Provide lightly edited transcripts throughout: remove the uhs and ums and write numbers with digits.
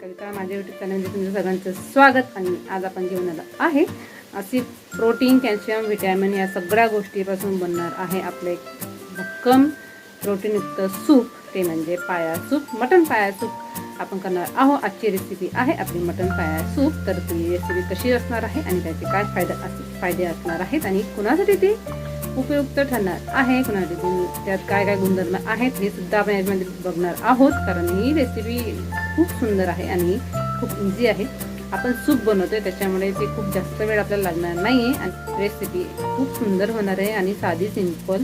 कविता माझ्या यूट्यूब चॅनलमध्ये तुमचं सगळ्यांचं स्वागत। आणि आज आपण घेऊन आलो आहे अशी प्रोटीन, कॅल्शियम, व्हिटॅमिन या सगळ्या गोष्टीपासून बनणार आहे आपले भक्कम प्रोटीनयुक्त सूप, ते म्हणजे पाया सूप, मटन पाया सूप आपण करणार आहोत। आजची रेसिपी आहे आपली मटन पाया सूप। तर ती रेसिपी कशी असणार आहे आणि त्याचे काय फायदे असणार आहेत आणि कुणासाठी ती उपयुक्त ठरणार आहे, कुणासाठी त्यात काय काय गुणधर्म आहेत हे सुद्धा आपण यामध्ये बघणार आहोत। कारण ही रेसिपी खूप सुंदर आहे आणि खूप इझी आहे। आपण सूप बनवतोय त्याच्यामुळे ते खूप जास्त वेळ आपल्याला लागणार नाही आहे आणि रेसिपी खूप सुंदर होणार आहे आणि साधी, सिंपल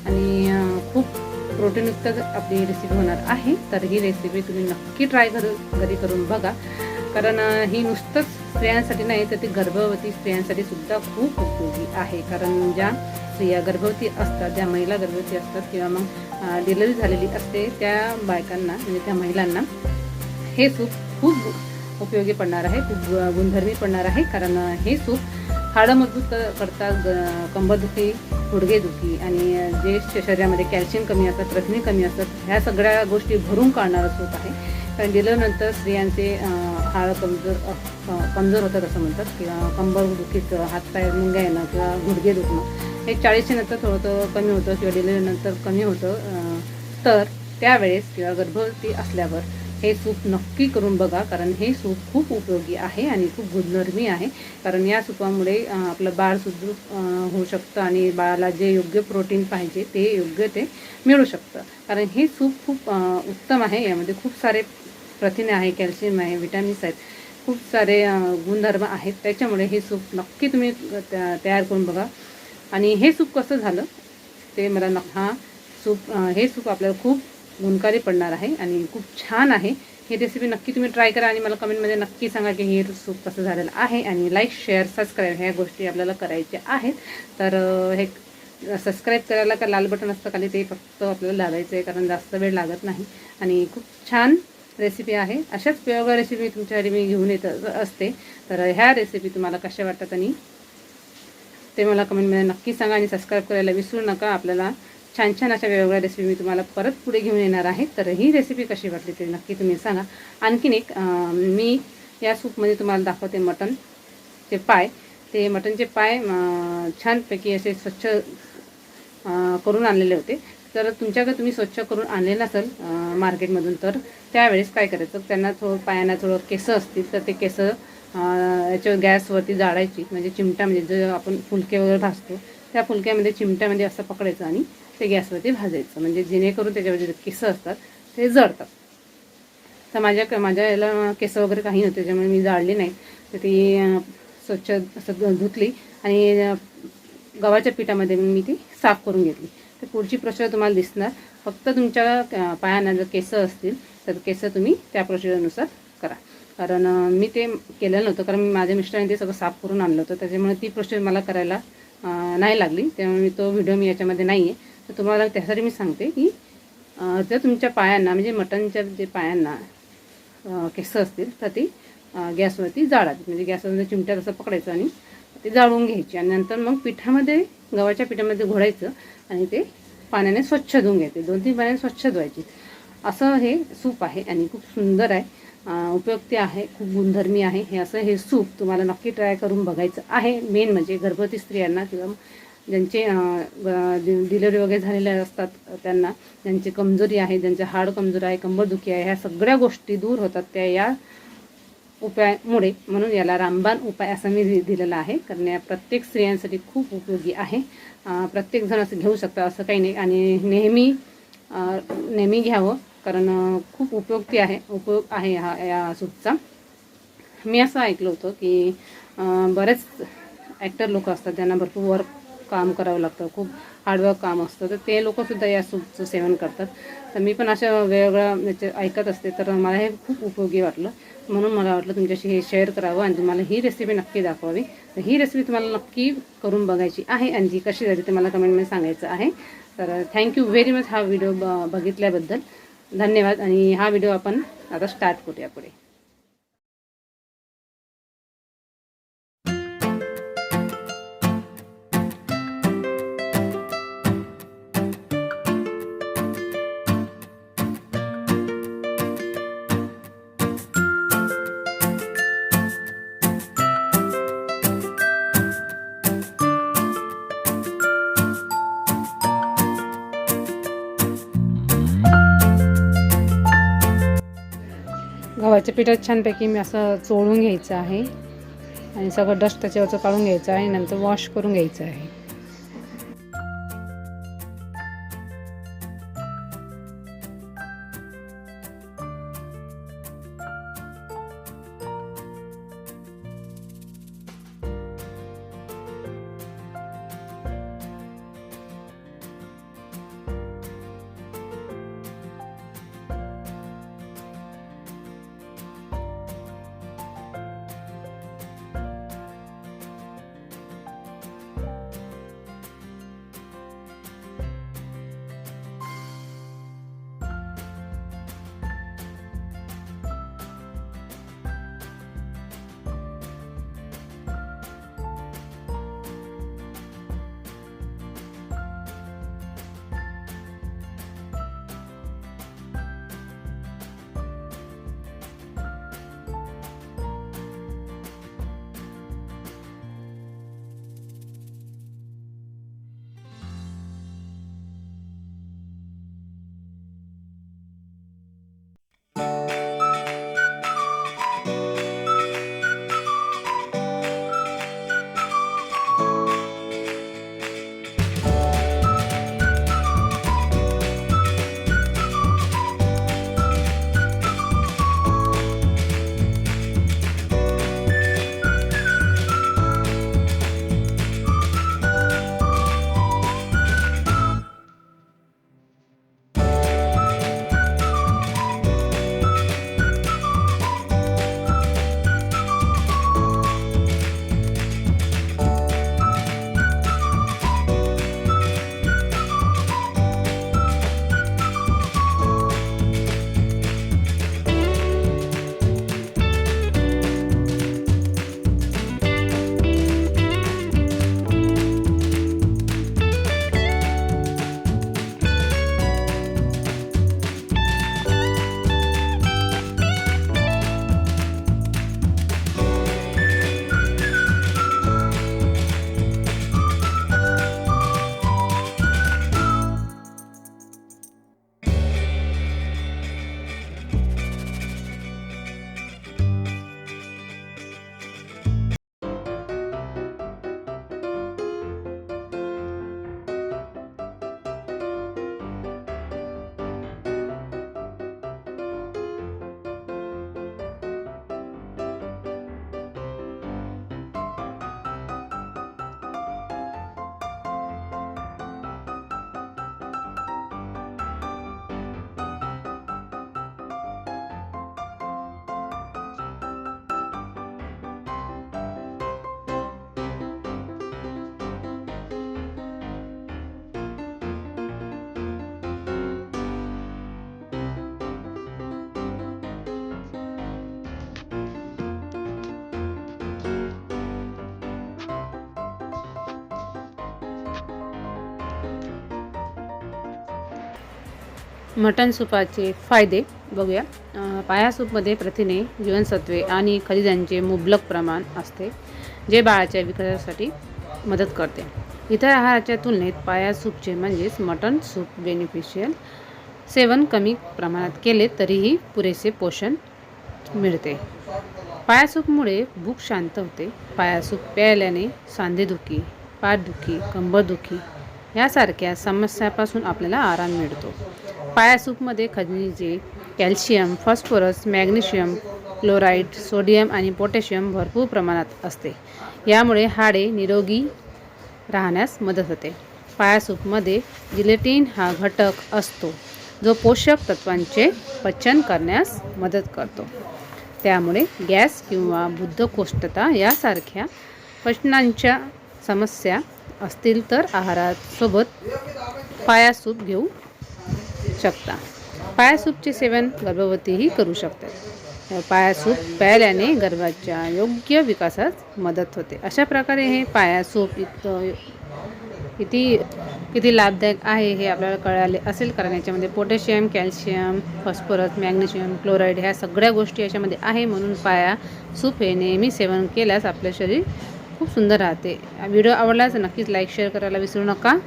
आणि खूप प्रोटीनयुक्त आपली रेसिपी होणार आहे। तर ही रेसिपी तुम्ही नक्की ट्राय घरी करून बघा, कारण ही नुसतंच स्त्रियांसाठी नाही तर ती गर्भवती स्त्रियांसाठी सुद्धा खूप उपयोगी आहे। कारण ज्या स्त्रिया गर्भवती असतात, ज्या महिला गर्भवती असतात किंवा मग डिलिव्हरी झालेली असते त्या बायकांना म्हणजे त्या महिलांना हे सूप खूप उपयोगी पडणार आहे, खूप गुणधर्मी पडणार आहे। कारण हे सूप हाडं मजबूत करतात, कंबरदुखी, गुडघेदुखी आणि जे शरीरामध्ये कॅल्शियम कमी असतात, प्रथिने कमी असतात, ह्या सगळ्या गोष्टी भरून काढणारं सूप आहे। कारण डिलिव्हरीनंतर स्त्रियांचे हाडं कमजोर होतात असं म्हणतात, किंवा कंबरदुखीचं, हातपाय मुंग्या येणं किंवा गुडघे दुखणं हे 40च्या नंतर थोडं कमी होतं किंवा डिलिव्हरीनंतर कमी होतं। तर त्यावेळेस किंवा गर्भवती असल्यावर हे सूप नक्की करून बघा, कारण हे सूप खूप उपयोगी आहे आणि खूप गुणधर्मी आहे। कारण या सूपामुळे आपलं बाळ सुदृढ होऊ शकतं आणि बाळाला जे योग्य प्रोटीन पाहिजे ते योग्य ते मिळू शकतं। कारण हे सूप खूप उत्तम आहे, यामध्ये खूप सारे प्रथिने आहे, कॅल्शियम आहे, विटॅमिन्स आहेत, खूप सारे गुणधर्म आहेत। त्याच्यामुळे हे सूप नक्की तुम्ही तयार करून बघा। आणि हे सूप कसं झालं ते मला हे सूप आपल्याला खूप गुणकारी पडणार आहे आणि खूप छान आहे। ही रेसिपी नक्की तुम्ही ट्राय करा आणि मला कमेंटमध्ये नक्की सांगा की हे सूप कसं झालेलं आहे। आणि लाईक, शेअर, सबस्क्राईब ह्या गोष्टी आपल्याला करायच्या आहेत। तर हे सबस्क्राईब करायला का लाल बटन असतं खाली, ते फक्त आपल्याला दाबायचं आहे, कारण जास्त वेळ लागत नाही आणि खूप छान रेसिपी आहे। अशाच वेगवेगळ्या रेसिपी तुमच्यासाठी मी घेऊन येत असते। तर ह्या रेसिपी तुम्हाला कशा वाटतात आणि ते मला कमेंटमध्ये नक्की सांगा आणि सबस्क्राईब करायला विसरू नका। आपल्याला छान छान अशा वेगवेगळ्या रेसिपी मी तुम्हाला परत पुढे घेऊन येणार आहे। तर ही रेसिपी कशी वाटली ते नक्की तुम्ही सांगा। आणखीन एक मी या सूपमध्ये तुम्हाला दाखवते मटनचे पाय। ते मटनचे पाय छानपैकी असे स्वच्छ करून आणलेले होते। तर तुमच्याकडे तुम्ही स्वच्छ करून आणले नसेल मार्केटमधून, तर त्यावेळेस काय करायचं, त्यांना पायांना थोडं केस असतील तर ते केस याच्यावर गॅसवरती जाळायची, म्हणजे चिमट्यामध्ये जो आपण फुलके वगैरे भाजतो त्या फुलक्यामध्ये चिमट्यामध्ये असं पकडायचं आणि ते गॅसवरती भाजायचं, म्हणजे जेणेकरून त्याच्यावर जे केस असतात ते जळतात। तर माझ्या याला केस वगैरे काही नव्हते, त्याच्यामुळे मी जाळली नाही। तर ती स्वच्छ असं धुतली आणि गव्हाच्या पिठामध्ये मी ती साफ करून घेतली। तर पुढची प्रोसेस तुम्हाला दिसणार। फक्त तुमच्या पायांना जर केस असतील तर केस तुम्ही त्या प्रोसिजरनुसार करा। कारण मी ते केलेलं नव्हतं, कारण माझ्या मिस्टरांनी ते सगळं साफ करून आणलं होतं, त्याच्यामुळे ती प्रोसेस मला करायला नाही लागली। त्यामुळे तो व्हिडिओ मी याच्यामध्ये नाही आहे। तर तुम्हाला त्यासाठी मी सांगते की जर तुमच्या पायांना म्हणजे मटनच्या जे पायांना केस असतील तर ती गॅसवरती जाळावी, म्हणजे गॅसवर चिमट्यात असं पकडायचं आणि ते जाळून घ्यायची आणि नंतर मग पिठामध्ये, गव्हाच्या पिठामध्ये घोळायचं आणि ते पाण्याने स्वच्छ धुवून घ्यायचे, 2-3 पाण्याने स्वच्छ धुवायची। असं हे सूप आहे आणि खूप सुंदर आहे, उपयुक्त आहे, खूप गुणधर्मी आहे। हे सूप तुम्हाला नक्की ट्राय करून बघायचं आहे। मेन म्हणजे गर्भवती स्त्रियांना किंवा ज्यांचे डिलिव्हरी वगैरे झालेले असतात त्यांना, ज्यांची कमजोरी आहे, ज्यांचे हाड कमजोर आहे, कंबरदुखी आहे, ह्या सगळ्या गोष्टी दूर होतात त्या या उपायामुळे। म्हणून याला रामबाण उपाय असं मी दिलेला आहे, कारण या प्रत्येक स्त्रियांसाठी खूप उपयोगी आहे। प्रत्येकजण असं घेऊ शकतं असं काही नाही आणि नेहमी घ्यावं, कारण खूप उपयोग आहे या सूपचा। मी असं ऐकलं होतं की बरेच ॲक्टर लोक असतात ज्यांना भरपूर वर्क काम करावं लागतं, खूप हार्डवर्क काम असतं, तर ते लोकंसुद्धा या सूपचं सेवन करतात। तर मी पण अशा वेगवेगळ्या ऐकत असते, तर मला हे खूप उपयोगी वाटलं, म्हणून मला वाटलं तुमच्याशी हे शेअर करावं आणि तुम्हाला ही रेसिपी नक्की दाखवावी। तर ही रेसिपी तुम्हाला नक्की करून बघायची आहे आणि ती कशी झाली ते मला कमेंटमध्ये सांगायचं आहे। तर थँक्यू व्हेरी मच हा व्हिडिओ बघितल्याबद्दल, धन्यवाद। आणि हा व्हिडिओ आपण आता स्टार्ट करूया पुढे। गव्हाच्या पिठात छानपैकी मी असं चोळून घ्यायचं आहे आणि सगळं डस्ट त्याच्यावरचं काढून घ्यायचं आहे, नंतर वॉश करून घ्यायचं आहे. मटण सूपाचे फायदे बघूया. पाया सूपमध्ये प्रथिने, जीवनसत्वे आणि खनिजांचे मुबलक प्रमाण असते, जे बाळाच्या विकासासाठी मदत करते. इतर आहाराच्या तुलनेत पाया सूपचे म्हणजेच मटण सूप बेनिफिशियल सेवन कमी प्रमाणात केले तरीही पुरेसे पोषण मिळते. पाया सूपमुळे भूक शांत होते. पाया सूप प्यायल्याने सांधेदुखी, पाठदुखी, कंबरदुखी यासारख्या समस्यापासून आपल्याला आराम मिळतो. पाया सूपमध्ये खनिजे, calcium, phosphorus, magnesium, chloride, sodium आणि पोटॅशियम भरपूर प्रमाणात असते. यामुळे हाडे निरोगी राहण्यास मदत होते. पाया सूपमध्ये जिलेटिन हा घटक असतो, जो पोषक तत्वांचे पचन करण्यास मदत करतो. त्यामुळे गॅस किंवा बद्धकोष्ठता यासारख्या पचनाच्या समस्या असतील तर आहारासोबत पाया सूप घेऊ शकता. पाया सूपचे सेवन गर्भवतीही करू शकतात. पाया सूप प्यायल्याने गर्भाच्या योग्य विकासास मदत होते. अशा प्रकारे हे पाया सूप किती लाभदायक आहे हे आपल्याला कळाले असेल, कारण याच्यामध्ये potassium, calcium, phosphorus, magnesium, chloride ह्या सगळ्या गोष्टी याच्यामध्ये आहे. म्हणून पाया सूप हे नेहमी सेवन केल्यास आपले शरीर खूप सुंदर राहते. व्हिडिओ आवडल्यास नक्कीच लाईक शेअर करायला विसरू नका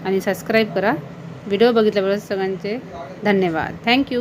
आणि सबस्क्राईब करा. व्हिडिओ बघितल्याबरोबर सगळ्यांचे धन्यवाद. थँक्यू.